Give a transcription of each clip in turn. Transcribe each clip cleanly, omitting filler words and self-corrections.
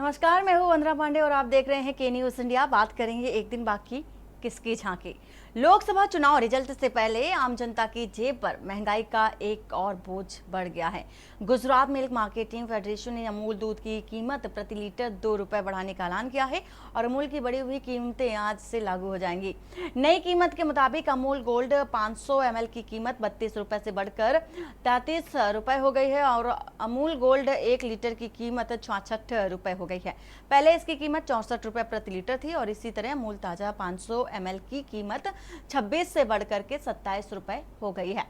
नमस्कार, मैं हूं वंदना पांडे और आप देख रहे हैं के न्यूज इंडिया। बात करेंगे एक दिन बाकी किसकी झांकी। लोकसभा चुनाव रिजल्ट से पहले आम जनता की जेब पर महंगाई का एक और बोझ बढ़ गया है। गुजरात मिल्क मार्केटिंग फेडरेशन ने अमूल दूध की कीमत प्रति लीटर 2 रुपए बढ़ाने का ऐलान किया है और अमूल की बढ़ी हुई कीमतें आज से लागू हो जाएंगी। नई कीमत के मुताबिक अमूल गोल्ड 500 ml की कीमत 32 रुपए से बढ़कर 33 रुपए हो गई है और अमूल गोल्ड 1 लीटर की कीमत 66 रुपए हो गई है। पहले इसकी कीमत 64 रुपए प्रति लीटर थी और इसी तरह अमूल ताजा 500 ml की कीमत 26 से बढ़कर के 27 रुपए हो गई है।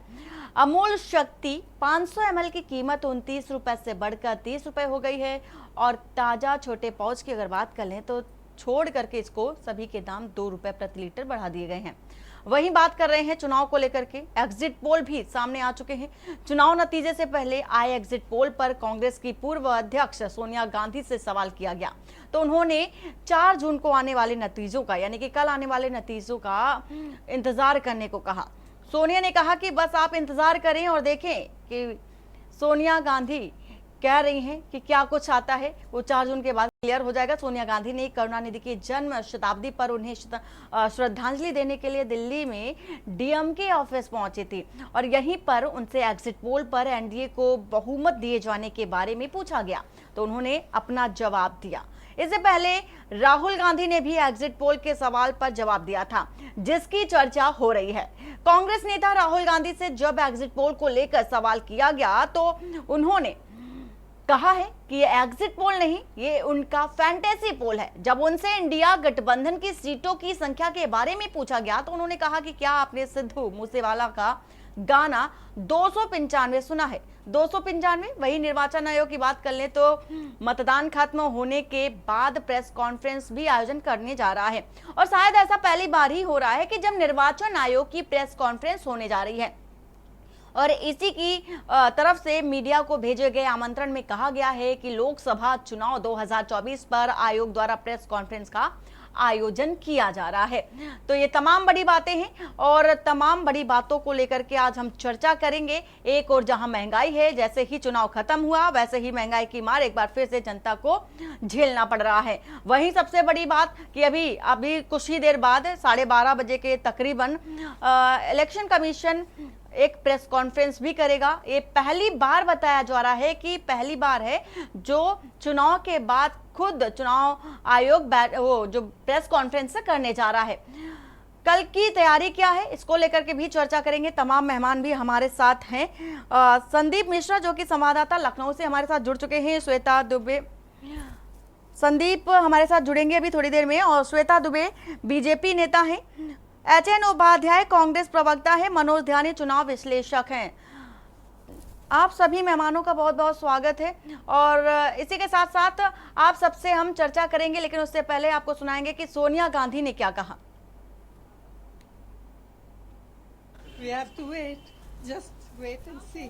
अमूल शक्ति 500 ml की कीमत 29 रुपए से बढ़कर 30 रुपए हो गई है और ताजा छोटे पाउच की अगर बात कर लें तो छोड़ करके इसको सभी के दाम 2 रुपए प्रति लीटर बढ़ा दिए गए हैं। वहीं बात कर रहे हैं चुनाव को लेकर के, एग्जिट पोल भी सामने आ चुके हैं। चुनाव नतीजे से पहले आए एग्जिट पोल पर कांग्रेस की पूर्व अध्यक्ष सोनिया गांधी से सवाल किया गया तो उन्होंने 4 जून को आने वाले नतीजों का यानी कि कल आने वाले नतीजों का इंतजार करने को कहा। सोनिया ने कहा कि बस आप इंतजार करें और देखें कि सोनिया गांधी कह रही हैं कि क्या कुछ आता है वो 4 जून के बाद क्लियर हो जाएगा। सोनिया गांधी ने करुणानिधि की जन्म शताब्दी पर उन्हें श्रद्धांजलि देने के लिए दिल्ली में डीएमके ऑफिस पहुंची थी और यहीं पर उनसे एग्जिट पोल पर एनडीए को बहुमत दिए जाने के बारे में पूछा गया तो उन्होंने अपना जवाब दिया। इससे पहले राहुल गांधी ने भी एग्जिट पोल के सवाल पर जवाब दिया था जिसकी चर्चा हो रही है। कांग्रेस नेता राहुल गांधी से जब एग्जिट पोल को लेकर सवाल किया गया तो उन्होंने कहा है कि ये एग्जिट पोल नहीं, ये उनका फैंटेसी पोल है। जब उनसे इंडिया गठबंधन की सीटों की संख्या के बारे में पूछा गया तो उन्होंने कहा कि क्या आपने सिद्धू मूसेवाला का गाना 295 सुना है। 295। वही निर्वाचन आयोग की बात कर ले तो मतदान खत्म होने के बाद प्रेस कॉन्फ्रेंस भी आयोजन करने जा रहा है और शायद ऐसा पहली बार ही हो रहा है कि जब निर्वाचन आयोग की प्रेस कॉन्फ्रेंस होने जा रही है और इसी की तरफ से मीडिया को भेजे गए आमंत्रण में कहा गया है कि लोकसभा चुनाव 2024 पर आयोग द्वारा प्रेस कॉन्फ्रेंस का आयोजन किया जा रहा है। तो ये तमाम बड़ी बातें हैं और तमाम बड़ी बातों को लेकर के आज हम चर्चा करेंगे। एक और जहां महंगाई है, जैसे ही चुनाव खत्म हुआ वैसे ही महंगाई की मार एक बार फिर से जनता को झेलना पड़ रहा है। वहीं सबसे बड़ी बात कि अभी कुछ ही देर बाद 12:30 बजे के तकरीबन इलेक्शन कमीशन एक प्रेस कॉन्फ्रेंस भी करेगा। ये पहली बार बताया जा रहा है कि पहली बार है जो चुनाव के बाद खुद चुनाव आयोग वो जो प्रेस कॉन्फ्रेंस करने जा रहा है। कल की तैयारी क्या है इसको लेकर के भी चर्चा करेंगे। तमाम मेहमान भी हमारे साथ हैं। संदीप मिश्रा जो कि संवाददाता लखनऊ से हमारे साथ जुड़ चुके हैं। श्वेता दुबे, संदीप हमारे साथ जुड़ेंगे अभी थोड़ी देर में और श्वेता दुबे बीजेपी नेता हैं। एचएन उपाध्याय कांग्रेस प्रवक्ता है। मनोज ध्यानी चुनाव विश्लेषक हैं। आप सभी मेहमानों का बहुत बहुत स्वागत है और इसी के साथ साथ आप सबसे हम चर्चा करेंगे, लेकिन उससे पहले आपको सुनाएंगे कि सोनिया गांधी ने क्या कहा। We have to wait, just wait and see.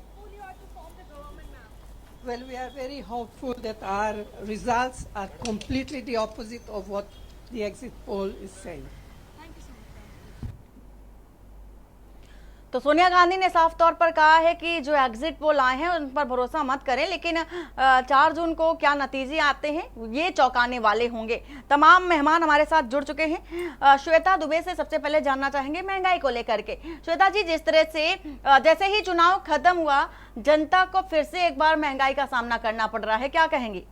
Well, we are very hopeful that our results are completely the opposite of what the exit poll is saying. तो सोनिया गांधी ने साफ तौर पर कहा है कि जो एग्जिट पोल आए हैं उन पर भरोसा मत करें, लेकिन 4 जून को क्या नतीजे आते हैं ये चौंकाने वाले होंगे। तमाम मेहमान हमारे साथ जुड़ चुके हैं। श्वेता दुबे से सबसे पहले जानना चाहेंगे महंगाई को लेकर के। श्वेता जी, जिस तरह से जैसे ही चुनाव खत्म हुआ जनता को फिर से एक बार महंगाई का सामना करना पड़ रहा है, क्या कहेंगी?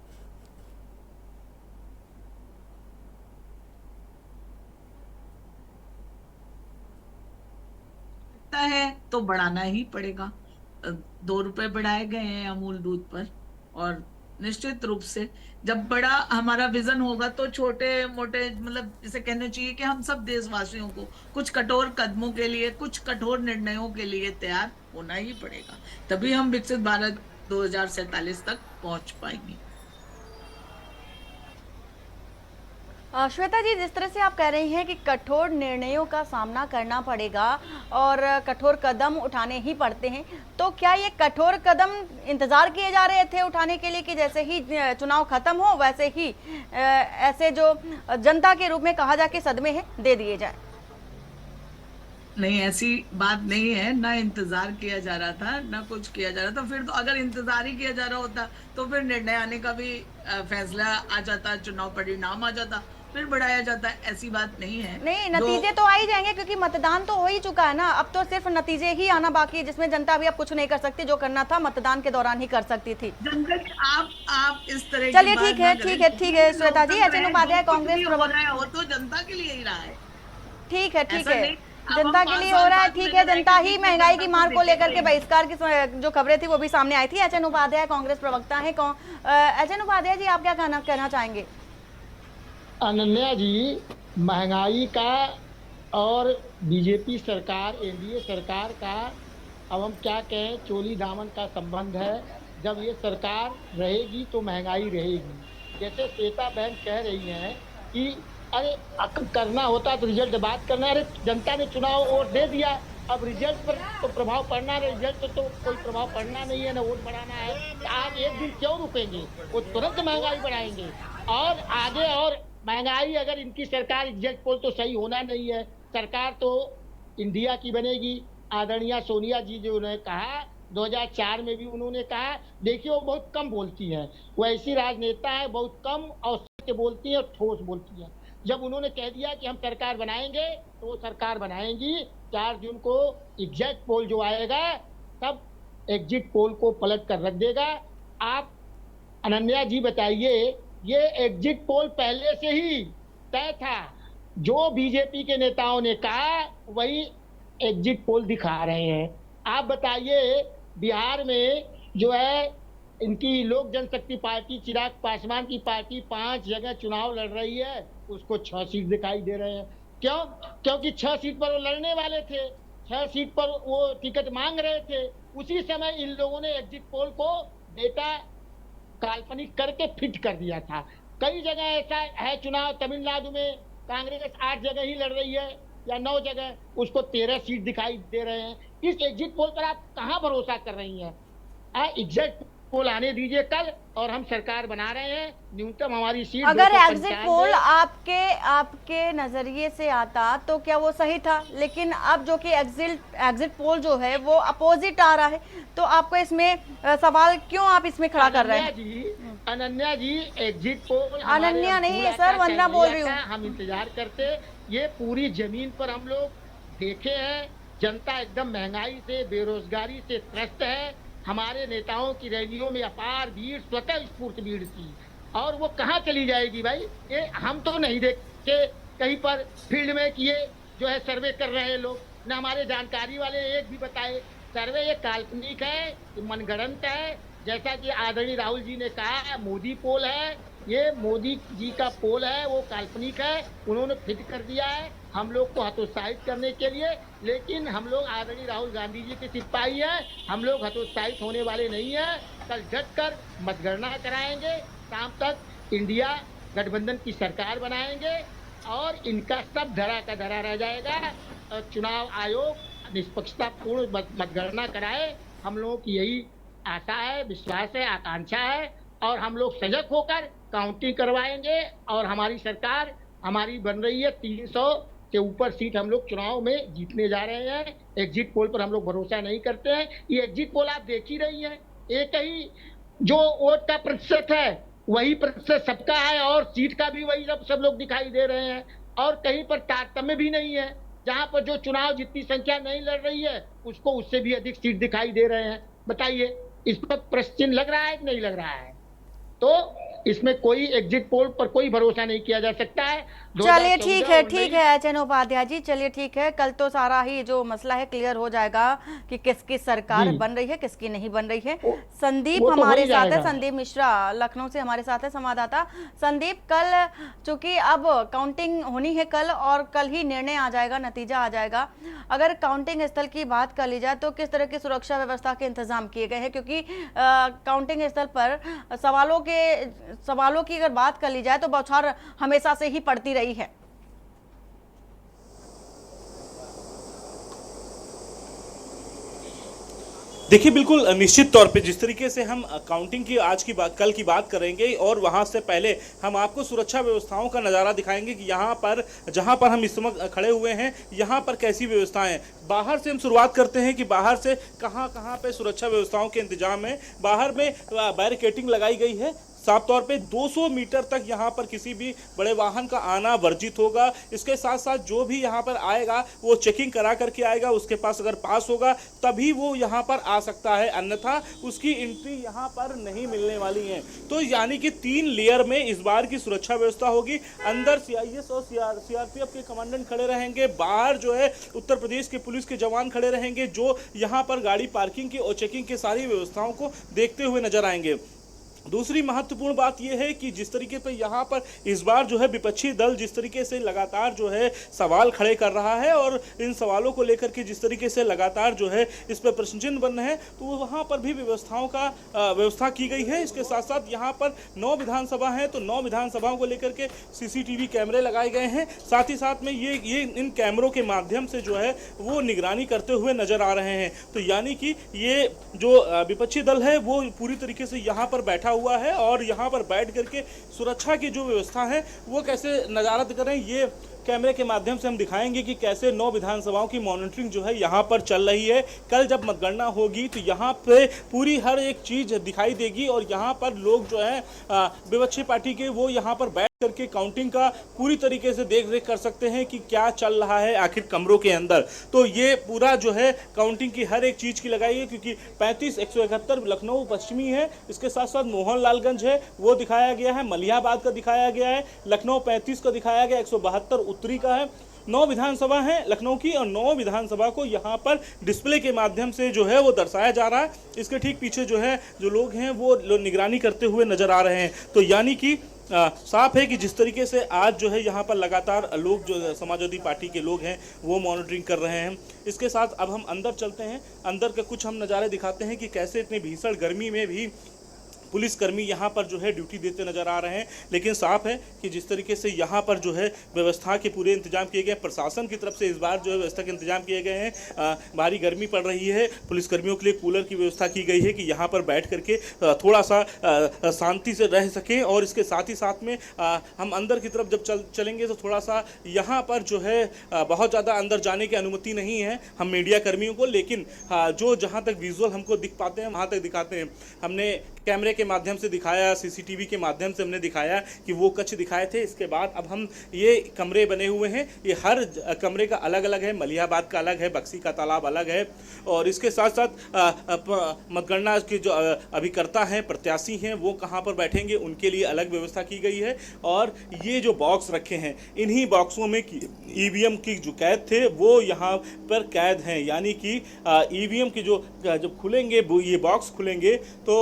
है तो बढ़ाना ही पड़ेगा। 2 रुपए बढ़ाए गए हैं अमूल दूध पर और निश्चित रूप से जब बड़ा हमारा विजन होगा तो छोटे मोटे मतलब इसे कहना चाहिए कि हम सब देशवासियों को कुछ कठोर कदमों के लिए, कुछ कठोर निर्णयों के लिए तैयार होना ही पड़ेगा, तभी हम विकसित भारत 2047 तक पहुंच पाएंगे। श्वेता जी, जिस तरह से आप कह रही हैं कि कठोर निर्णयों का सामना करना पड़ेगा और कठोर कदम उठाने ही पड़ते हैं, तो क्या ये कठोर कदम इंतजार किए जा रहे थे उठाने के लिए कि जैसे ही चुनाव खत्म हो वैसे ही ऐसे जो जनता के रूप में कहा जाए कि सदमे हैं दे दिए जाए? नहीं, ऐसी बात नहीं है। ना इंतजार किया जा रहा था, ना कुछ किया जा रहा था। फिर तो अगर इंतजार ही किया जा रहा होता तो फिर निर्णय आने का भी फैसला आ जाता, चुनाव परिणाम आ जाता, फिर बढ़ाया जाता। ऐसी बात नहीं है। नहीं, जो नतीजे तो आ ही जाएंगे क्योंकि मतदान तो हो ही चुका है ना। अब तो सिर्फ नतीजे ही आना बाकी है, जिसमें जनता भी अब कुछ नहीं कर सकती। जो करना था मतदान के दौरान ही कर सकती थी। जनता आप इस तरह की चलिए बात ठीक ना है, करें। ठीक है, ठीक है श्वेता जी। लोकतंत्र एचएन है, उपाध्याय जो कुछ कांग्रेस भी हो प्रवक्ता। रहा है वो तो जनता के लिए ही रहा है। ठीक है, ठीक ऐसा है, नहीं अब हम जनता के 5 लिए हो साल रहा है। बाद ठीक है, नजर जनता आएंगे ही कि महंगाई की जनता मार को लेकर के देखेंगे। बहिष्कार की जो खबरें थी वो भी सामने आई थी। एचएन उपाध्याय कांग्रेस प्रवक्ता है। एचएन उपाध्याय जी, आप क्या कहना चाहेंगे? अनन्या जी, महंगाई का और बीजेपी सरकार, एनडीए सरकार का, अब हम क्या कहें, चोली दामन का संबंध है। जब ये सरकार रहेगी तो महंगाई रहेगी। जैसे श्वेता बहन कह रही हैं कि अरे करना होता तो रिजल्ट बात करना। अरे जनता ने चुनाव वोट दे दिया, अब रिजल्ट पर तो प्रभाव पड़ना है। रिजल्ट तो कोई प्रभाव पड़ना नहीं है, ना वोट बढ़ाना है। तो आज एक दिन क्यों रुकेंगे? वो तुरंत महंगाई बढ़ाएंगे और आगे। और महंगाई, अगर इनकी सरकार, एग्जिट पोल तो सही होना नहीं है, सरकार तो इंडिया की बनेगी। आदरणीय सोनिया जी जो उन्होंने कहा 2004 में भी उन्होंने कहा, देखिए वो बहुत कम बोलती हैं, वो ऐसी राजनेता है, बहुत कम और सत्य बोलती है और ठोस बोलती है। जब उन्होंने कह दिया कि हम सरकार बनाएंगे तो वो सरकार बनाएंगी। 4 जून को एग्जिट पोल जो आएगा तब एग्जिट पोल को पलट कर रख देगा। आप अनन्या जी बताइए, ये एग्जिट पोल पहले से ही तय था। जो बीजेपी के नेताओं ने कहा वही एग्जिट पोल दिखा रहे हैं। आप बताइए, बिहार में जो है इनकी लोक जनशक्ति पार्टी, चिराग पासवान की पार्टी 5 जगह चुनाव लड़ रही है, उसको 6 सीट दिखाई दे रहे हैं। क्यों? क्योंकि 6 सीट पर वो लड़ने वाले थे, 6 सीट पर वो टिकट मांग रहे थे। उसी समय इन लोगों ने एग्जिट पोल को डेटा काल्पनिक करके फिट कर दिया था। कई जगह ऐसा है चुनाव, तमिलनाडु में कांग्रेस 8 जगह ही लड़ रही है या 9 जगह, उसको 13 सीट दिखाई दे रहे हैं। इस एग्जिट पोल पर आप कहां भरोसा कर रही हैं? एग्जिट पोल आने दीजिए कल, और हम सरकार बना रहे हैं। न्यूनतम हमारी सीट, अगर एग्जिट पोल आपके नजरिए से आता तो क्या वो सही था? लेकिन अब जो कि एग्जिट पोल जो है वो अपोजिट आ रहा है, तो आपको इसमें सवाल क्यों आप इसमें खड़ा कर रहे हैं? अनन्या जी, एग्जिट पोल अनन्या नहीं है सर, वंदना बोल रही हूँ। हम इंतजार करते। ये पूरी जमीन पर हम लोग देखे हैं, जनता एकदम महंगाई से, बेरोजगारी से त्रस्त है। हमारे नेताओं की रैलियों में अपार भीड़, स्वतः स्फूर्त भीड़ थी, और वो कहाँ चली जाएगी भाई? ये हम तो नहीं देखते कहीं पर फील्ड में कि ये जो है सर्वे कर रहे हैं लोग, न हमारे जानकारी वाले एक भी बताए। सर्वे ये काल्पनिक है, मनगढ़ंत है। जैसा कि आदरणीय राहुल जी ने कहा, मोदी पोल है, ये मोदी जी का पोल है, वो काल्पनिक है, उन्होंने फिट कर दिया है हम लोग को हतोत्साहित करने के लिए। लेकिन हम लोग आदरणीय राहुल गांधी जी के सिपाही हैं, हम लोग हतोत्साहित होने वाले नहीं हैं। कल डट कर मतगणना कराएंगे, शाम तक इंडिया गठबंधन की सरकार बनाएंगे और इनका सब धरा का धरा रह जाएगा। चुनाव आयोग निष्पक्षतापूर्ण मतगणना कराए, हम लोगों की यही आशा है, विश्वास है, आकांक्षा है। और हम लोग सजग होकर काउंटिंग करवाएंगे और हमारी सरकार हमारी बन रही है। 300 के ऊपर सीट हम लोग चुनाव में जीतने जा रहे हैं। एग्जिट पोल पर हम लोग भरोसा नहीं करते हैं। ये एग्जिट पोल आप देख ही रही हैं, एक ही जो वोट का प्रतिशत है वही प्रतिशत सबका है, और सीट का भी वही सब लोग दिखाई दे रहे हैं, और कहीं पर तारतम्य भी नहीं है। जहां पर जो चुनाव जितनी संख्या नहीं लड़ रही है उसको उससे भी अधिक सीट दिखाई दे रहे हैं। बताइए, इस पर प्रश्न चिन्ह लग रहा है कि नहीं लग रहा है? तो इसमें कोई एग्जिट पोल पर कोई भरोसा नहीं किया जा सकता है। चलिए ठीक है एचएन उपाध्याय जी, चलिए ठीक है, कल तो सारा ही जो मसला है क्लियर हो जाएगा कि किसकी सरकार बन रही है, किसकी नहीं बन रही है। संदीप हमारे साथ है, संदीप मिश्रा लखनऊ से हमारे साथ है, संवाददाता। संदीप, कल चूंकि अब काउंटिंग होनी है कल, और कल ही निर्णय आ जाएगा, नतीजा आ जाएगा। अगर काउंटिंग स्थल की बात कर ली जाए तो किस तरह की सुरक्षा व्यवस्था के इंतजाम किए गए हैं? क्योंकि काउंटिंग स्थल पर सवालों की अगर बात कर ली जाए तो बौछार हमेशा से ही पड़ती रही है। देखिए बिल्कुल निश्चित तौर पे जिस तरीके से हम काउंटिंग की आज की बात कल की बात करेंगे और वहां से पहले हम आपको सुरक्षा व्यवस्थाओं का नज़ारा दिखाएंगे कि यहाँ पर जहाँ पर हम इस वक्त खड़े हुए हैं यहाँ पर कैसी व्यवस्थाएं हैं। बाहर से हम शुरुआत करते हैं कि बाहर से कहाँ कहाँ पे सुरक्षा व्यवस्थाओं के इंतजाम है। बाहर में बैरिकेडिंग लगाई गई है, साफ तौर पे 200 मीटर तक यहाँ पर किसी भी बड़े वाहन का आना वर्जित होगा। इसके साथ साथ जो भी यहाँ पर आएगा वो चेकिंग करा करके आएगा, उसके पास अगर पास होगा तभी वो यहाँ पर आ सकता है, अन्यथा उसकी एंट्री यहाँ पर नहीं मिलने वाली है। तो यानी कि 3 लेयर में इस बार की सुरक्षा व्यवस्था होगी। अंदर CIS और CRPF के कमांडेंट खड़े रहेंगे, बाहर जो है उत्तर प्रदेश के पुलिस के जवान खड़े रहेंगे जो यहाँ पर गाड़ी पार्किंग की और चेकिंग की सारी व्यवस्थाओं को देखते हुए नजर आएंगे। दूसरी महत्वपूर्ण बात यह है कि जिस तरीके पे यहाँ पर इस बार जो है विपक्षी दल जिस तरीके से लगातार जो है सवाल खड़े कर रहा है और इन सवालों को लेकर के जिस तरीके से लगातार जो है इस पर प्रश्न चिन्ह बन रहे हैं, तो वहाँ पर भी व्यवस्था की गई है। इसके साथ साथ यहाँ पर 9 विधानसभा हैं, तो 9 विधानसभाओं को लेकर के CCTV कैमरे लगाए गए हैं। साथ ही साथ में ये इन कैमरों के माध्यम से जो है वो निगरानी करते हुए नजर आ रहे हैं। तो यानी कि ये जो विपक्षी दल है वो पूरी तरीके से यहाँ पर बैठा हुआ है और यहाँ पर बैठ करके सुरक्षा की जो व्यवस्था है वो कैसे नज़ारा करें, ये कैमरे के माध्यम से हम दिखाएंगे कि कैसे 9 विधानसभाओं की मॉनिटरिंग जो है यहाँ पर चल रही है। कल जब मतगणना होगी तो यहाँ पे पूरी हर एक चीज़ दिखाई देगी और यहाँ पर लोग जो है विपक्षी पार्टी के वो यहाँ पर बैठ करके काउंटिंग का पूरी तरीके से देख रेख कर सकते हैं कि क्या चल रहा है आखिर कमरों के अंदर। तो ये पूरा जो है काउंटिंग की हर एक चीज़ की लगाई है, क्योंकि 35-171 लखनऊ पश्चिमी है, इसके साथ साथ मोहनलालगंज है वो दिखाया गया है, मलिहाबाद का दिखाया गया है, लखनऊ 35 का दिखाया गया, 172 उत्तरी का है। 9 विधानसभा हैं लखनऊ की और 9 विधानसभा को यहाँ पर डिस्प्ले के माध्यम से जो है वो दर्शाया जा रहा है। इसके ठीक पीछे जो है जो लोग हैं वो निगरानी करते हुए नजर आ रहे हैं। तो यानी कि साफ है कि जिस तरीके से आज जो है यहाँ पर लगातार लोग जो समाजवादी पार्टी के लोग हैं वो मॉनिटरिंग कर रहे हैं। इसके साथ अब हम अंदर चलते हैं, अंदर के कुछ हम नज़ारे दिखाते हैं कि कैसे इतनी भीषण गर्मी में भी पुलिसकर्मी यहाँ पर जो है ड्यूटी देते नजर आ रहे हैं। लेकिन साफ है कि जिस तरीके से यहाँ पर जो है व्यवस्था के पूरे इंतजाम किए गए, प्रशासन की तरफ से इस बार जो है व्यवस्था के इंतजाम किए गए हैं। भारी गर्मी पड़ रही है, पुलिसकर्मियों के लिए कूलर की व्यवस्था की गई है कि यहाँ पर बैठ करके थोड़ा सा शांति से रह सकें। और इसके साथ ही साथ में हम अंदर की तरफ जब चलेंगे तो थोड़ा सा यहाँ पर जो है बहुत ज़्यादा अंदर जाने की अनुमति नहीं है हम मीडिया कर्मियों को, लेकिन जो जहाँ तक विजुअल हमको दिख पाते हैं वहाँ तक दिखाते हैं। हमने कैमरे के माध्यम से दिखाया, CCTV के माध्यम से हमने दिखाया कि वो कक्ष दिखाए थे। इसके बाद अब हम ये कमरे बने हुए हैं, ये हर कमरे का अलग अलग है, मलिहाबाद का अलग है, बक्सी का तालाब अलग है। और इसके साथ साथ मतगणना के जो अभिकर्ता हैं, प्रत्याशी हैं, वो कहाँ पर बैठेंगे उनके लिए अलग व्यवस्था की गई है। और ये जो बॉक्स रखे हैं, इन्हीं बॉक्सों में EVM की जो कैद थे वो यहाँ पर कैद हैं। यानी कि EVM की जो जब खुलेंगे ये बॉक्स खुलेंगे तो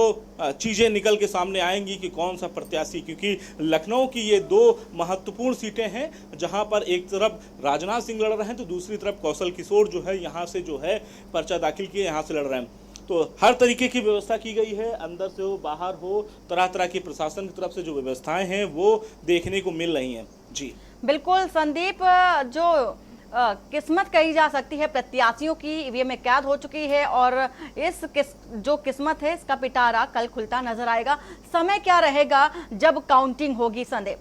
चीज़ें निकल के सामने आएंगी कि कौन सा प्रत्याशी, क्योंकि लखनऊ की ये 2 महत्वपूर्ण सीटें हैं जहां पर एक तरफ राजनाथ सिंह लड़ रहे हैं तो दूसरी तरफ कौशल किशोर जो है यहाँ से जो है पर्चा दाखिल किए यहाँ से लड़ रहे हैं। तो हर तरीके की व्यवस्था की गई है, अंदर से हो बाहर हो, तरह तरह की प्रशासन की तरफ से जो व्यवस्थाएं हैं वो देखने को मिल रही हैं। जी बिल्कुल संदीप, जो किस्मत कही जा सकती है प्रत्याशियों की ईवीएम में कैद हो चुकी है और जो किस्मत है इसका पिटारा कल खुलता नजर आएगा। समय क्या रहेगा जब काउंटिंग होगी संदीप?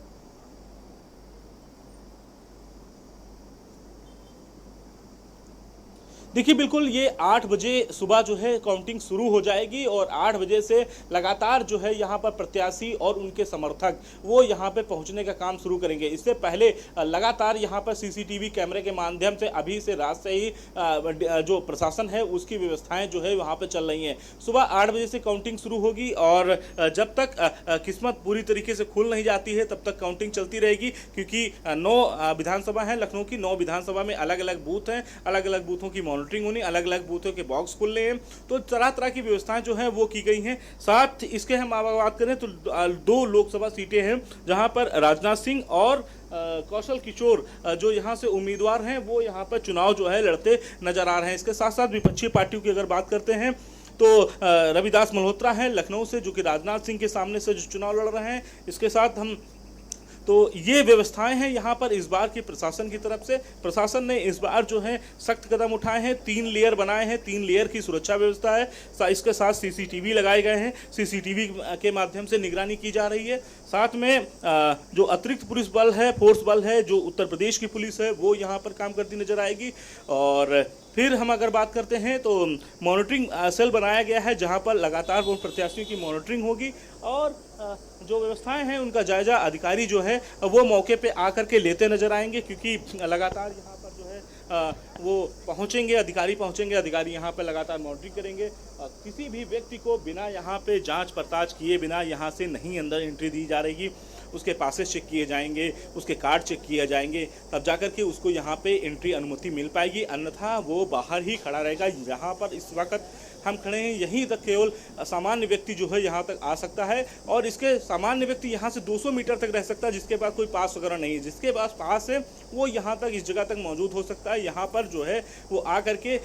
देखिए बिल्कुल ये 8 बजे सुबह जो है काउंटिंग शुरू हो जाएगी और 8 बजे से लगातार जो है यहाँ पर प्रत्याशी और उनके समर्थक वो यहाँ पे पहुँचने का काम शुरू करेंगे। इससे पहले लगातार यहाँ पर CCTV कैमरे के माध्यम से अभी से रात से ही जो प्रशासन है उसकी व्यवस्थाएं जो है वहाँ पर चल रही हैं। सुबह 8 बजे से काउंटिंग शुरू होगी और जब तक किस्मत पूरी तरीके से खुल नहीं जाती है तब तक काउंटिंग चलती रहेगी, क्योंकि 9 विधानसभा हैं लखनऊ की, 9 विधानसभा में अलग अलग बूथ हैं, अलग अलग बूथों की मॉनिटरिंग होनी, अलग अलग बूथों के बॉक्स खुलने हैं। तो तरह तरह की व्यवस्थाएं जो हैं वो की गई हैं। साथ इसके हम बात करें तो 2 लोकसभा सीटें हैं जहां पर राजनाथ सिंह और कौशल किशोर जो यहां से उम्मीदवार हैं वो यहां पर चुनाव जो है लड़ते नजर आ रहे हैं। इसके साथ साथ विपक्षी पार्टियों की अगर बात करते हैं तो रविदास मल्होत्रा हैं लखनऊ से जो कि राजनाथ सिंह के सामने से जो चुनाव लड़ रहे हैं। इसके साथ हम तो ये व्यवस्थाएं हैं यहाँ पर इस बार की प्रशासन की तरफ से। प्रशासन ने इस बार जो है सख्त कदम उठाए हैं, 3 लेयर बनाए हैं, 3 लेयर की सुरक्षा व्यवस्था है। इसके साथ सीसीटीवी लगाए गए हैं, सीसीटीवी के माध्यम से निगरानी की जा रही है। साथ में जो अतिरिक्त पुलिस बल है, फोर्स बल है, जो उत्तर प्रदेश की पुलिस है, वो यहाँ पर काम करती नजर आएगी। और फिर हम अगर बात करते हैं तो मॉनिटरिंग सेल बनाया गया है, जहाँ पर लगातार वो प्रत्याशियों की मॉनिटरिंग होगी और जो व्यवस्थाएं हैं उनका जायजा अधिकारी जो है वो मौके पे आकर के लेते नजर आएंगे, क्योंकि लगातार यहाँ पर जो है वो पहुंचेंगे, अधिकारी यहाँ पे लगातार मॉनिटरिंग करेंगे। किसी भी व्यक्ति को बिना यहाँ पे जांच पड़ताल किए बिना यहाँ से नहीं अंदर एंट्री दी जा रही। उसके पासेस चेक किए जाएंगे, उसके कार्ड चेक किए जाएंगे, तब जाकर के उसको यहाँ पे एंट्री अनुमति मिल पाएगी, अन्यथा वो बाहर ही खड़ा रहेगा। यहाँ पर इस वक्त हम खड़े हैं, यहीं तक केवल सामान्य व्यक्ति जो है यहाँ तक आ सकता है और इसके सामान्य व्यक्ति यहाँ से 200 मीटर तक रह सकता है, जिसके पास कोई पास वगैरह नहीं है। जिसके पास पास है वो यहाँ तक इस जगह तक मौजूद हो सकता है। यहाँ पर जो है वो आकर के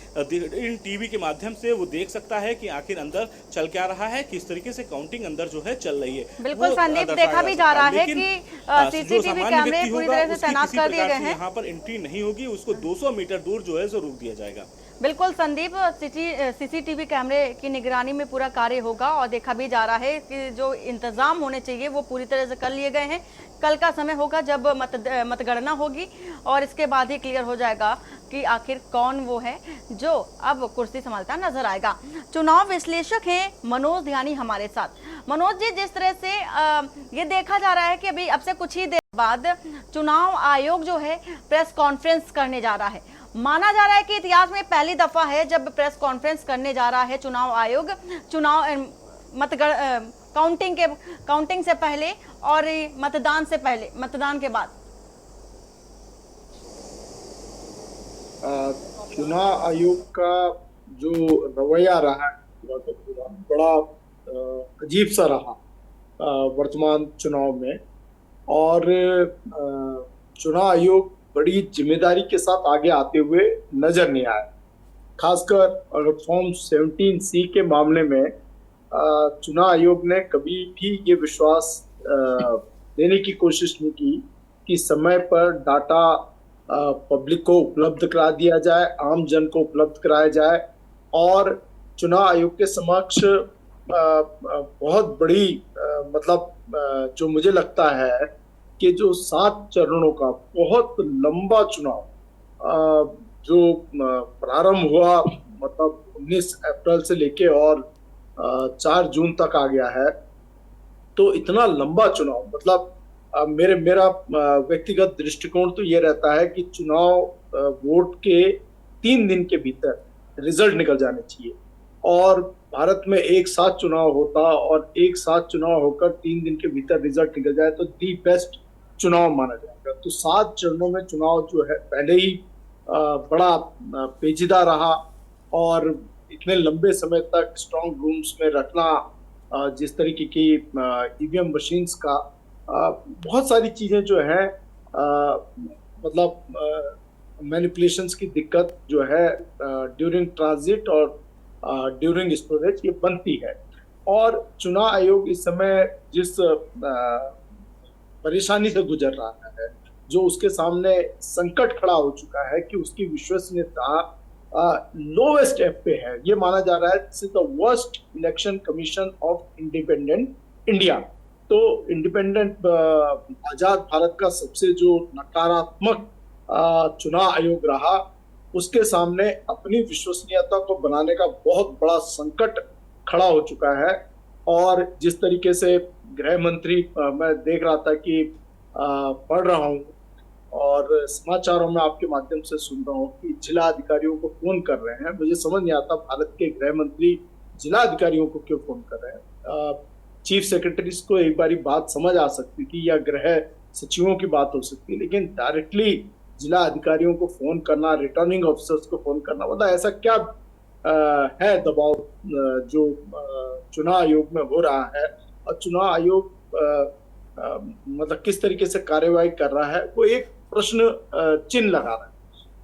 इन टीवी के माध्यम से वो देख सकता है कि आखिर अंदर चल क्या रहा है, किस तरीके से काउंटिंग अंदर जो है चल रही है। बिल्कुल संदीप, देखा भी जा रहा है कि सीसीटीवी कैमरे पूरी तरह से तैनात कर दिए गए हैं। यहाँ पर एंट्री नहीं होगी, उसको 200 मीटर दूर जो है जो रोक दिया जाएगा। बिल्कुल संदीप, सीसीटीवी कैमरे की निगरानी में पूरा कार्य होगा और देखा भी जा रहा है कि जो इंतजाम होने चाहिए वो पूरी तरह से कर लिए गए हैं। कल का समय होगा जब मतगणना होगी और इसके बाद ही क्लियर हो जाएगा कि आखिर कौन वो है जो अब कुर्सी संभालता नजर आएगा। चुनाव विश्लेषक हैं मनोज ध्यानी हमारे साथ। मनोज जी, जिस तरह से ये देखा जा रहा है कि अभी अब से कुछ ही देर बाद चुनाव आयोग जो है प्रेस कॉन्फ्रेंस करने जा रहा है। माना जा रहा है कि इतिहास में पहली दफा है जब प्रेस कॉन्फ्रेंस करने जा रहा है चुनाव आयोग, काउंटिंग से पहले और मतदान से पहले, मतदान के बाद। चुनाव आयोग का जो रवैया रहा है बड़ा अजीब सा रहा वर्तमान चुनाव में, और चुनाव आयोग बड़ी जिम्मेदारी के साथ आगे आते हुए नजर नहीं आया। खासकर अगर फॉर्म 17C के मामले में चुनाव आयोग ने कभी भी ये विश्वास देने की कोशिश नहीं की कि समय पर डाटा पब्लिक को उपलब्ध करा दिया जाए, आम जन को उपलब्ध कराया जाए। और चुनाव आयोग के समक्ष बहुत बड़ी मतलब जो मुझे लगता है कि जो 7 चरणों का बहुत लंबा चुनाव जो प्रारंभ हुआ मतलब 19 अप्रैल से लेके और 4 जून तक आ गया है, तो इतना लंबा चुनाव मतलब मेरा व्यक्तिगत दृष्टिकोण तो ये रहता है कि चुनाव वोट के 3 दिन के भीतर रिजल्ट निकल जाने चाहिए। और भारत में एक साथ चुनाव होता और एक साथ चुनाव होकर 3 दिन के भीतर रिजल्ट निकल जाए तो दी बेस्ट चुनाव माना जाएगा। तो 7 चरणों में चुनाव जो है पहले ही बड़ा पेचीदा रहा और इतने लंबे समय तक स्ट्रॉन्ग रूम्स में रखना, जिस तरीके की ईवीएम मशीन्स का बहुत सारी चीजें जो है मतलब मैनिपुलेशंस की दिक्कत जो है ड्यूरिंग ट्रांजिट और ड्यूरिंग स्टोरेज ये बनती है। और चुनाव आयोग इस समय जिस परेशानी से गुजर रहा है, जो उसके सामने संकट खड़ा हो चुका है कि उसकी विश्वसनीयता लोवेस्ट एफ पे है। ये माना जा रहा है this is the worst election commission of independent India. तो इंडिपेंडेंट आजाद भारत का सबसे जो नकारात्मक चुनाव आयोग रहा, उसके सामने अपनी विश्वसनीयता को बनाने का बहुत बड़ा संकट खड़ा हो चुका है। और जिस तरीके से गृह मंत्री मैं देख रहा था कि पढ़ रहा हूँ और समाचारों में आपके माध्यम से सुन रहा हूँ कि जिला अधिकारियों को फोन कर रहे हैं। मुझे समझ नहीं आता भारत के गृह मंत्री जिला अधिकारियों को क्यों फोन कर रहे हैं। चीफ सेक्रेटरीज को एक बारी बात समझ आ सकती थी या गृह सचिवों की बात हो सकती, लेकिन डायरेक्टली जिला अधिकारियों को फोन करना, रिटर्निंग ऑफिसर्स को फोन करना, मतलब ऐसा क्या है दबाव जो चुनाव आयोग में हो रहा है और चुनाव आयोग मतलब किस तरीके से कार्यवाही कर रहा है, वो एक प्रश्न चिन्ह लगा रहा है।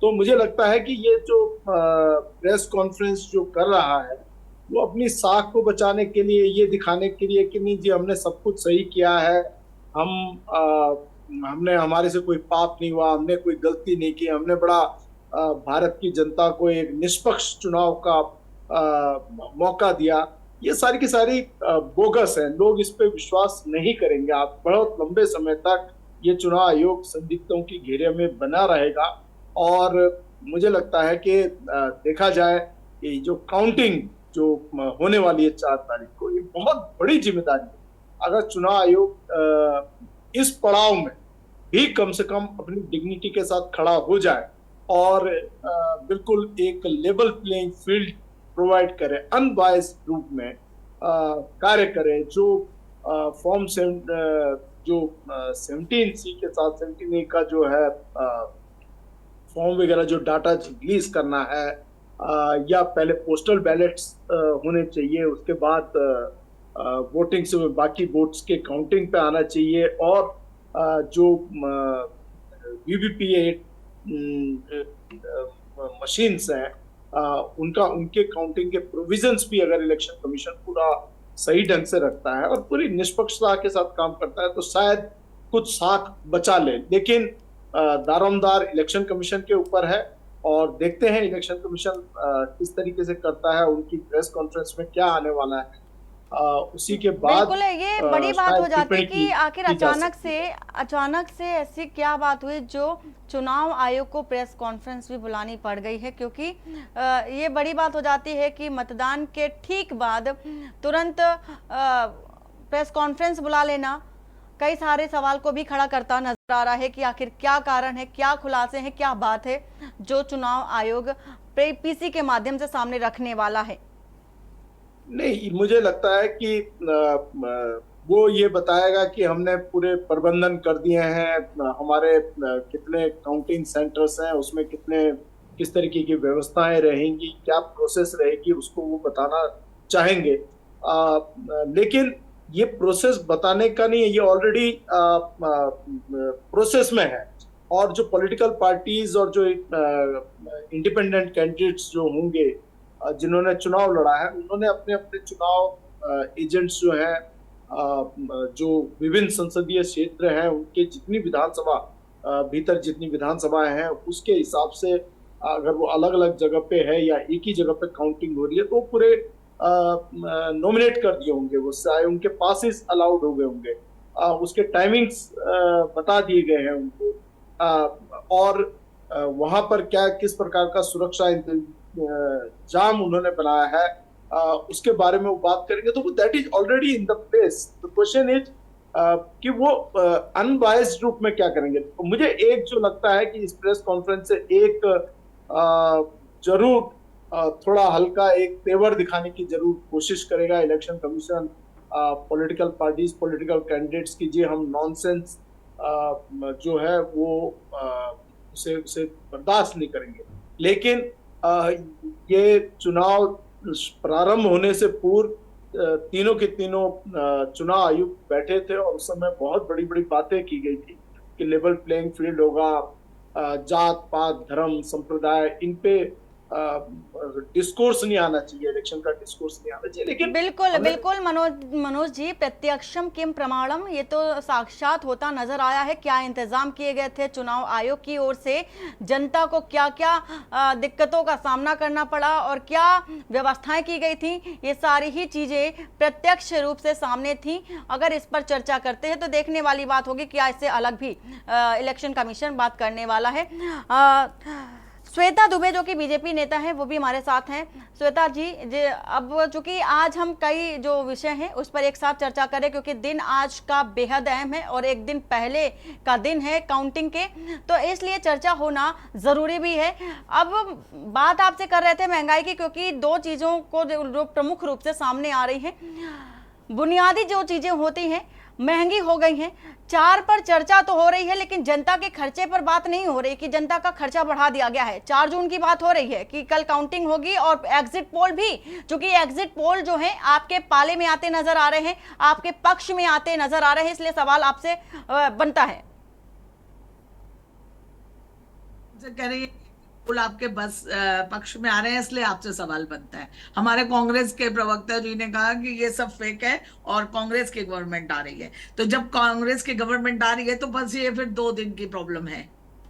तो मुझे लगता है कि ये जो प्रेस कॉन्फ्रेंस जो कर रहा है वो अपनी साख को बचाने के लिए, ये दिखाने के लिए कि नहीं जी हमने सब कुछ सही किया है, हम हमने हमारे से कोई पाप नहीं हुआ, हमने कोई गलती नहीं की, हमने बड़ा भारत की जनता को एक निष्पक्ष चुनाव का मौका दिया, ये सारी की सारी बोगस है। लोग इस पे विश्वास नहीं करेंगे। आप बहुत लंबे समय तक ये चुनाव आयोग संदिग्धों की घेरे में बना रहेगा। और मुझे लगता है कि देखा जाए कि जो काउंटिंग जो होने वाली है 4 तारीख को, ये बहुत बड़ी जिम्मेदारी है। अगर चुनाव आयोग इस पड़ाव में भी कम से कम अपनी डिग्निटी के साथ खड़ा हो जाए और बिल्कुल एक लेवल प्लेइंग फील्ड प्रोवाइड करे, अनबायस्ड रूप में कार्य करे, जो फॉर्म जो 17C के साथ 17A का जो है फॉर्म वगैरह जो डाटा रिलीज करना है, या पहले पोस्टल बैलेट्स होने चाहिए, उसके बाद वोटिंग से बाकी वोट्स के काउंटिंग पे आना चाहिए, और जो VVPAT मशीन्स हैं उनके काउंटिंग के प्रोविजंस भी अगर इलेक्शन कमीशन पूरा सही ढंग से रखता है और पूरी निष्पक्षता के साथ काम करता है तो शायद कुछ साख बचा ले। लेकिन दारोमदार इलेक्शन कमीशन के ऊपर है, और देखते हैं इलेक्शन कमीशन किस तरीके से करता है, उनकी प्रेस कॉन्फ्रेंस में क्या आने वाला है, उसी के बाद बिल्कुल ये बड़ी बात हो जाती है कि आखिर की जा अचानक से ऐसी क्या बात हुई जो चुनाव आयोग को प्रेस कॉन्फ्रेंस भी बुलानी पड़ गई है, क्योंकि ये बड़ी बात हो जाती है कि मतदान के ठीक बाद तुरंत प्रेस कॉन्फ्रेंस बुला लेना कई सारे सवाल को भी खड़ा करता नजर आ रहा है कि आखिर क्या कारण है, क्या खुलासे हैं, क्या बात है जो चुनाव आयोग पीसी के माध्यम से सामने रखने वाला है। नहीं, मुझे लगता है कि वो ये बताएगा कि हमने पूरे प्रबंधन कर दिए हैं, हमारे कितने काउंटिंग सेंटर्स हैं, उसमें किस तरीके की व्यवस्थाएं रहेंगी, क्या प्रोसेस रहेगी, उसको वो बताना चाहेंगे। लेकिन ये प्रोसेस बताने का नहीं है, ये ऑलरेडी प्रोसेस में है। और जो पॉलिटिकल पार्टीज और जो इंडिपेंडेंट कैंडिडेट्स जो होंगे जिन्होंने चुनाव लड़ा है, उन्होंने अपने अपने चुनाव एजेंट्स जो हैं, जो विभिन्न संसदीय क्षेत्र हैं, उनके जितनी विधानसभा भीतर जितनी विधानसभाएं हैं, उसके हिसाब से अगर वो अलग अलग जगह पे है या एक ही जगह पे काउंटिंग हो रही है तो पूरे नॉमिनेट कर दिए होंगे, वो सारे उनके पासेस अलाउड हो गए होंगे, उसके टाइमिंग्स बता दिए गए हैं उनको, और वहां पर क्या किस प्रकार का सुरक्षा जाम उन्होंने बनाया है, उसके बारे में वो बात करेंगे। तो वो that is already in the place. The question is कि वो अनबायस्ड रूप में क्या करेंगे। तो मुझे एक जो लगता है कि इस प्रेस कॉन्फ्रेंस से एक जरूर थोड़ा हल्का एक तेवर दिखाने की जरूर कोशिश करेगा election commission political parties, political candidates की, जी हम नॉनसेंस जो है वो उसे बर्दाश्त नहीं करेंगे। लेकिन ये चुनाव प्रारंभ होने से पूर्व तीनों के तीनों चुनाव आयुक्त बैठे थे और उस समय बहुत बड़ी बड़ी बातें की गई थी कि लेवल प्लेइंग फील्ड होगा, जात पात धर्म संप्रदाय इन पे डिस्कोर्स नहीं आना चाहिए, इलेक्शन का डिस्कोर्स नहीं आना चाहिए। लेकिन बिल्कुल मनोज जी, प्रत्यक्षम किम प्रमाणम, ये तो साक्षात होता नजर आया है। क्या इंतजाम किए गए थे चुनाव आयोग की ओर से, जनता को क्या क्या दिक्कतों का सामना करना पड़ा और क्या व्यवस्थाएं की गई थी, ये सारी ही चीजें प्रत्यक्ष रूप से सामने थी। अगर इस पर चर्चा करते हैं तो देखने वाली बात होगी क्या इससे अलग भी इलेक्शन कमीशन बात करने वाला है। श्वेता दुबे जो कि बीजेपी नेता हैं वो भी हमारे साथ हैं। श्वेता जी, अब चूंकि आज हम कई जो विषय हैं उस पर एक साथ चर्चा करें, क्योंकि दिन आज का बेहद अहम है और एक दिन पहले का दिन है काउंटिंग के, तो इसलिए चर्चा होना जरूरी भी है। अब बात आपसे कर रहे थे महंगाई की, क्योंकि दो चीजों को जो प्रमुख रूप से सामने आ रही है, बुनियादी जो चीजें होती हैं महंगी हो गई हैं। 4 पर चर्चा तो हो रही है लेकिन जनता के खर्चे पर बात नहीं हो रही कि जनता का खर्चा बढ़ा दिया गया है। 4 जून की बात हो रही है कि कल काउंटिंग होगी और एग्जिट पोल भी, चूंकि एग्जिट पोल जो है आपके पाले में आते नजर आ रहे हैं, आपके पक्ष में आते नजर आ रहे हैं, इसलिए सवाल आपसे बनता है। कह रही है बिल्कुल आपके बस पक्ष में आ रहे हैं, इसलिए आपसे सवाल बनता है। हमारे कांग्रेस के प्रवक्ता जी ने कहा कि ये सब फेक है और कांग्रेस की गवर्नमेंट आ रही है। तो जब कांग्रेस की गवर्नमेंट आ रही है तो बस ये फिर 2 दिन की प्रॉब्लम है,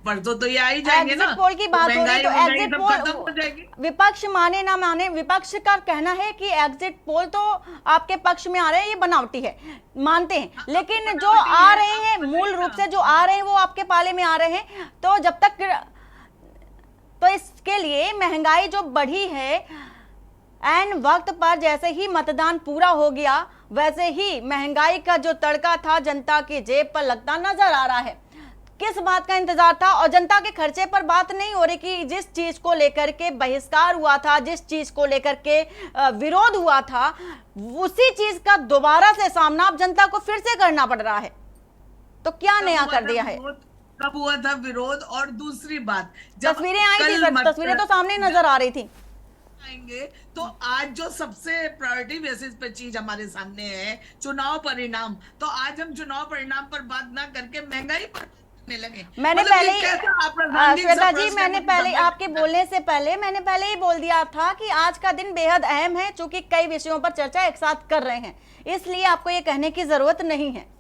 परसों तो ये आ ही जाएंगे ना। एग्जिट पोल की बात हो रही, तो महंगाई एग्जिट सब खत्म हो जाएगी। पोल विपक्ष माने ना माने, विपक्ष का कहना है कि एग्जिट पोल तो आपके पक्ष में आ रहे हैं, ये बनावटी है, मानते हैं, लेकिन जो आ रहे हैं मूल रूप से जो आ रहे हैं वो आपके पाले में आ रहे हैं। तो जब तक, तो इसके लिए महंगाई जो बढ़ी है, एन वक्त पर जैसे ही मतदान पूरा हो गया वैसे ही महंगाई का जो तड़का था जनता की जेब पर लगता नजर आ रहा है। किस बात का इंतजार था? और जनता के खर्चे पर बात नहीं हो रही कि जिस चीज को लेकर के बहिष्कार हुआ था, जिस चीज को लेकर के विरोध हुआ था, उसी चीज का दोबारा से सामना अब जनता को फिर से करना पड़ रहा है। तो क्या नया कर दिया है? कब हुआ था विरोध? और दूसरी बात, जब तस्वीरें आई थी सर, तस्वीरें तो सामने नजर आ रही थी। आएंगे तो आज जो सबसे प्रायोरिटी बेसिस पे चीज हमारे सामने है चुनाव परिणाम, तो आज हम चुनाव परिणाम पर बात ना करके महंगाई पर करने लगे। मैंने मतलब पहले ये कैसा श्वेता जी, मैंने करने की पहले जरूरत आपके बोलने से पहले मैंने पहले ही बोल दिया था कि आज का दिन बेहद अहम है, चूंकि कई विषयों पर चर्चा एक साथ कर रहे हैं, इसलिए आपको ये कहने की जरूरत नहीं है।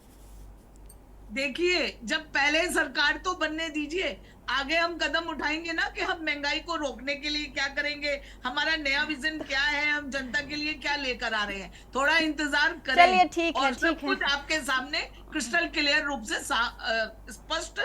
देखिए, जब पहले सरकार तो बनने दीजिए, आगे हम कदम उठाएंगे ना कि हम महंगाई को रोकने के लिए क्या करेंगे, हमारा नया विजन क्या है, हम जनता के लिए क्या लेकर आ रहे हैं। थोड़ा इंतजार करें। चलिए ठीक है, और सब ठीक है। कुछ आपके सामने क्रिस्टल क्लियर रूप से स्पष्ट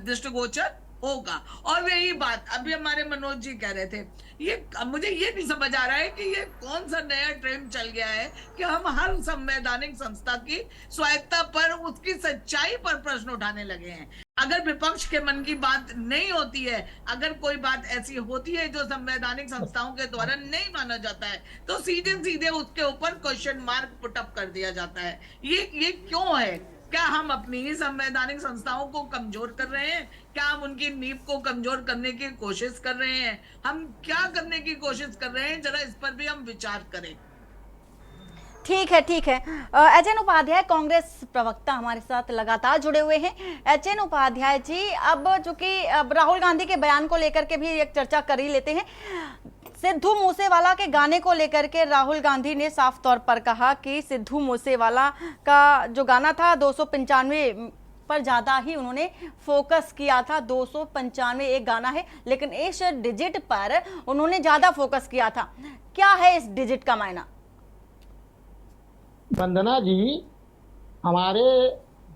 दृष्टिगोचर होगा। और यही बात अभी हमारे मनोज जी कह रहे थे, ये मुझे ये नहीं समझ आ रहा है कि ये कौन सा नया ट्रेंड चल गया है कि हम हर संवैधानिक संस्था की स्वायत्ता पर, उसकी सच्चाई पर प्रश्न उठाने लगे हैं। अगर विपक्ष के मन की बात नहीं होती है, अगर कोई बात ऐसी होती है जो संवैधानिक संस्थाओं के द्वारा नहीं माना जाता है, तो सीधे सीधे उसके ऊपर क्वेश्चन मार्क पुटअप कर दिया जाता है। ये क्यों है? क्या हम अपनी ही संवैधानिक संस्थाओं को कमजोर कर रहे हैं? क्या हम उनकी नींव को कमजोर करने की कोशिश कर रहे हैं? हम क्या करने की कोशिश कर रहे हैं, जरा इस पर भी हम विचार करें। ठीक है, ठीक है। एचएन उपाध्याय कांग्रेस प्रवक्ता हमारे साथ लगातार जुड़े हुए हैं। एचएन उपाध्याय जी, अब चूंकि अब राहुल गांधी के बयान को लेकर के भी एक चर्चा कर ही लेते हैं। सिद्धू मूसेवाला के गाने को लेकर के राहुल गांधी ने साफ तौर पर कहा कि सिद्धू मूसेवाला का जो गाना था 295 पर ज़्यादा ही उन्होंने फोकस किया था। 295 एक गाना है, लेकिन इस डिजिट पर उन्होंने ज़्यादा फोकस किया था। क्या है इस डिजिट का मायना? वंदना जी, हमारे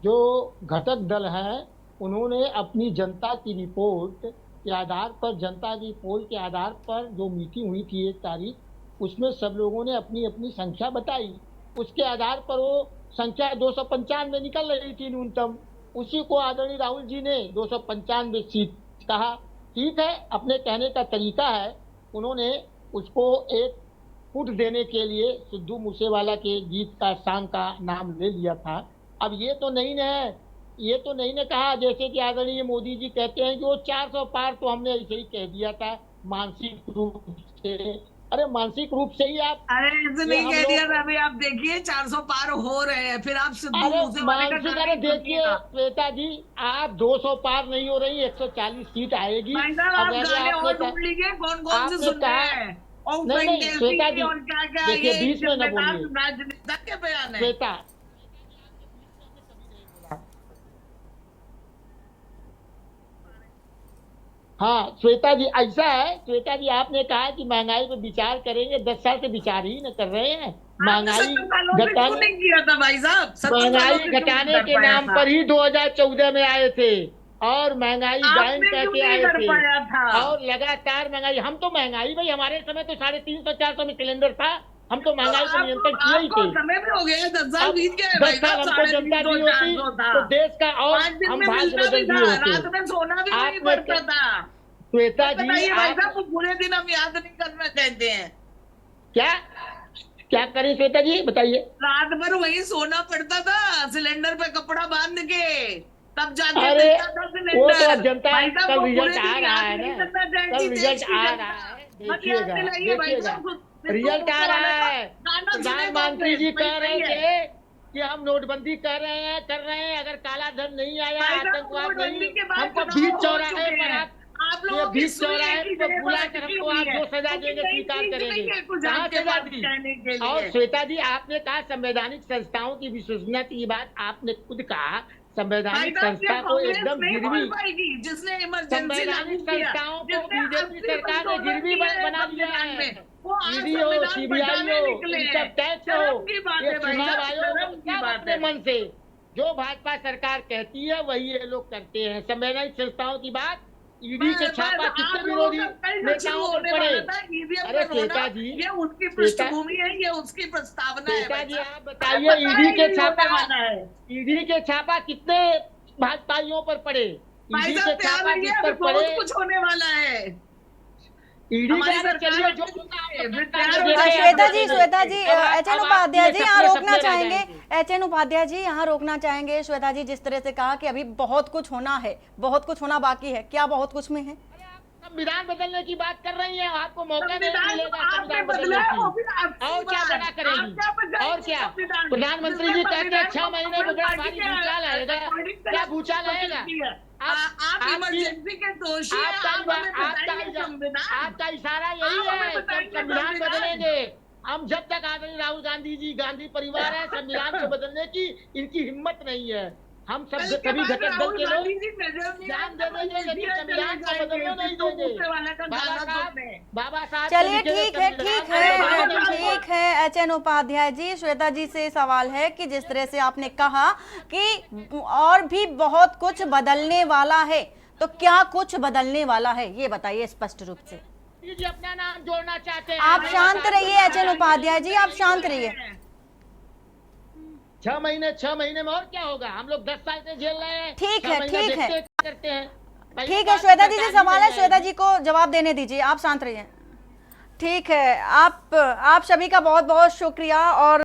जो घटक दल हैं उन्होंने अपनी जनता की रिपोर्ट के आधार पर, जनता की पोल के आधार पर जो मीटिंग हुई थी 1 तारीख, उसमें सब लोगों ने अपनी अपनी संख्या बताई। उसके आधार पर वो संख्या 295 निकल रही थी न्यूनतम, उसी को आदरणीय राहुल जी ने 295 सीट कहा। ठीक है, अपने कहने का तरीका है। उन्होंने उसको एक फुट देने के लिए सिद्धू मूसेवाला के गीत का सॉन्ग का नाम ले लिया था। अब ये तो नहीं ने कहा, जैसे कि आदरणीय मोदी जी कहते हैं कि वो 400 पार, तो हमने ऐसे ही कह दिया था मानसिक रूप से। अरे मानसिक रूप से ही आप, अरे ऐसे नहीं कह दिया था। अभी आप देखिए 400 पार हो रहे हैं, फिर आप सिद्धू मूसेवाले का गाना देखिए श्वेता जी, आप 200 पार नहीं हो रही, 140 सीट आएगी। भाई साहब, आप गाने और ढूंढ लीजिए कौन कौन से सुन रहे हैं। नहीं श्वेता जी, और क्या क्या देखिए ये बीच में न बोलिए राजनेता के बयान है। श्वेता, हाँ श्वेता जी, ऐसा है श्वेता जी, आपने कहा कि महंगाई पे विचार करेंगे, 10 साल से विचार ही न कर रहे हैं। महंगाई घटाने किया था भाई साहब, महंगाई घटाने के नाम पर ही 2014 में आए थे और महंगाई ज्वाइन करके आए थे और लगातार महंगाई। हम तो महंगाई, भाई हमारे समय तो 350-400 में सिलेंडर था, हम तो महंगाई को नियंत्रण किया ही थे। समय भी हो गया, 10 साल बीत गए। 10 साल हमको जनता दी होती तो देश का और हम भाग्य बदल दिए होते। रात में सोना भी नहीं पड़ता था। श्वेता जी, भाई साहब, पूरे दिन हम याद नहीं करना कहते हैं। क्या करें श्वेता जी, बताइए। रात भर वही सोना पड़ता था, सिलेंडर पे कपड़ा बांध के, तब जाके अरे मिलता था सिलेंडर। वो तो जनता, भाई साहब, कल वो रिजल्ट पूरे आ दिन रहा याद है नहीं ना, करना चाहेगी कल देश रिजल्ट की आ जनता। रहा है, मत याद दिलाइए भाई देखिएगा। साहब, रिजल्ट आ रहा है। गाना सुने प्रधानमंत्री जी कांग्रेस, कह रहे सही है। थे कि हम नोटबंदी कर रहे हैं, अगर काला धन नहीं आया, भाई साहब, आतंकवाद नोटबंदी नहीं, के बाद हमको चुनाव बीच हो चौराहे चुके पर हैं। आप ये लोगों की बीच सुई चौराहे एक ही पर जगह बुला पर कर अटकी हमको हुई आप है। जो सजा क्योंकि देंगे कहीं स्वीकार चीज करेंगे। नहीं है कुछ कहाँ आपके सजा पास दी? कहने के और लिए। श्वेता जी, आपने कहा संवैधानिक संस्थाओं की विश्वसनीयता की बात, आपने खुद कहा भाई संवैधानिक साहब, ये संस्था को कांग्रेस एकदम नहीं गिरवी, बोल पाएगी जिसने इमरजेंसी लागू संवैधानिक किया, संस्थाओं को जिसने बीजेपी 80 सरकार ने संशोधन गिरवी किए हैं बना दिया संविधान है। में, वो आज ईडी हो, संविधान सीबीआई बचाने हो, निकले हैं। इनकम टैक्स हो, शर्म की बात ये है भाई चुनाव साहब, आयोग शर्म की सब बात अपने है। मन से जो भाजपा सरकार कहती है वही ये लोग करते हैं। संवैधानिक संस्थाओं की बात, ईडी के छापा आप कितने लोगों विरोधी का कल जो शुरू नेताओं पर होने पड़े। वाला था ईवीएम अरे पर होना, श्वेता जी, ये उसकी श्वेता पृष्ठभूमि है, ये उसकी प्रस्तावना है श्वेता भाई जी, साहब। आप बताइए ईडी के यही छापा, होने वाला है। ईडी के छापा कितने भाजपाइयों पर पड़े? भाई ईडी के साहब तैयार छापा रहिए, किस अभी पर बहुत पड़े? कुछ होने वाला है। ईडी हमारी का सरकार चलिए जो अच्छी होगा है, आप फिर जनता तैयार को हो देखें, जाइए। आप श्वेता जी, देखेंगे। श्वेता जी, अब आप- एचएन अब उपाध्याय आपके जी यहाँ सपने रोकना रह चाहेंगे। जाएंगे। एचएन उपाध्याय जी यहाँ रोकना चाहेंगे। श्वेता जी जिस तरह से कहा कि अभी बहुत कुछ होना है, बहुत कुछ होना बाकी है, क्या बहुत कुछ में है? संविधान बदलने की बात कर रही हैं, आपको मौका नहीं संविधान मिलेगा आपने संविधान बदला बदलने है, वो की। भी आपकी और क्या बात। बड़ा आप करेगी? क्या बदलाएंगे और क्या? संविधान? प्रधानमंत्री जी जिसमें कहते हैं संविधान 6 महीने में बड़ा भारी को भूचाल आएगा। according to क्या the भूचाल आएगा? constitution है। आप- आप आपकी- इमरजेंसी के दोषी हैं, आपका आप हमें बताइए आपका संविधान। आपका इशारा यही आप हमें है, बताइए जब संविधान संविधान। बदलेंगे। हम जब तक आदरणीय राहुल गांधी जी, गांधी परिवार है, संविधान को बदलने की इनकी हिम्मत नहीं है। हम सब कल के सभी बाद घटक दल राहुल के लोग गांधी जी नजर नहीं ध्यान आए, दे देंगे, तो लेकिन चले संविधान को जाएंगे, बदलने नहीं तो देंगे। दूसरे वाला का बाबा गाना साहब, सुनने। बाबा साहब चलिए के लिखे ठीक है, संविधान ठीक को है, बदलने नहीं देंगे। ठीक है एचएन उपाध्याय जी। श्वेता जी से सवाल है कि जिस तरह से आपने कहा कि और भी बहुत कुछ बदलने वाला है, तो क्या कुछ बदलने वाला है ये बताइए स्पष्ट रूप से। जी अपना नाम जोड़ना चाहते हैं। आप शांत रहिए एचएन उपाध्याय जी, आप शांत रहिए। 6 महीने में और क्या होगा? हम लोग 10 साल से झेल रहे हैं। ठीक 6 है, महीने ठीक है। देखते हैं क्या करते हैं। पहली ठीक है, बात श्वेता जी से सरकार सवाल है, नहीं श्वेता आएगी। जी को जवाब देने दीजिए, आप शांत रहिए। ठीक है, आप सभी का बहुत बहुत शुक्रिया। और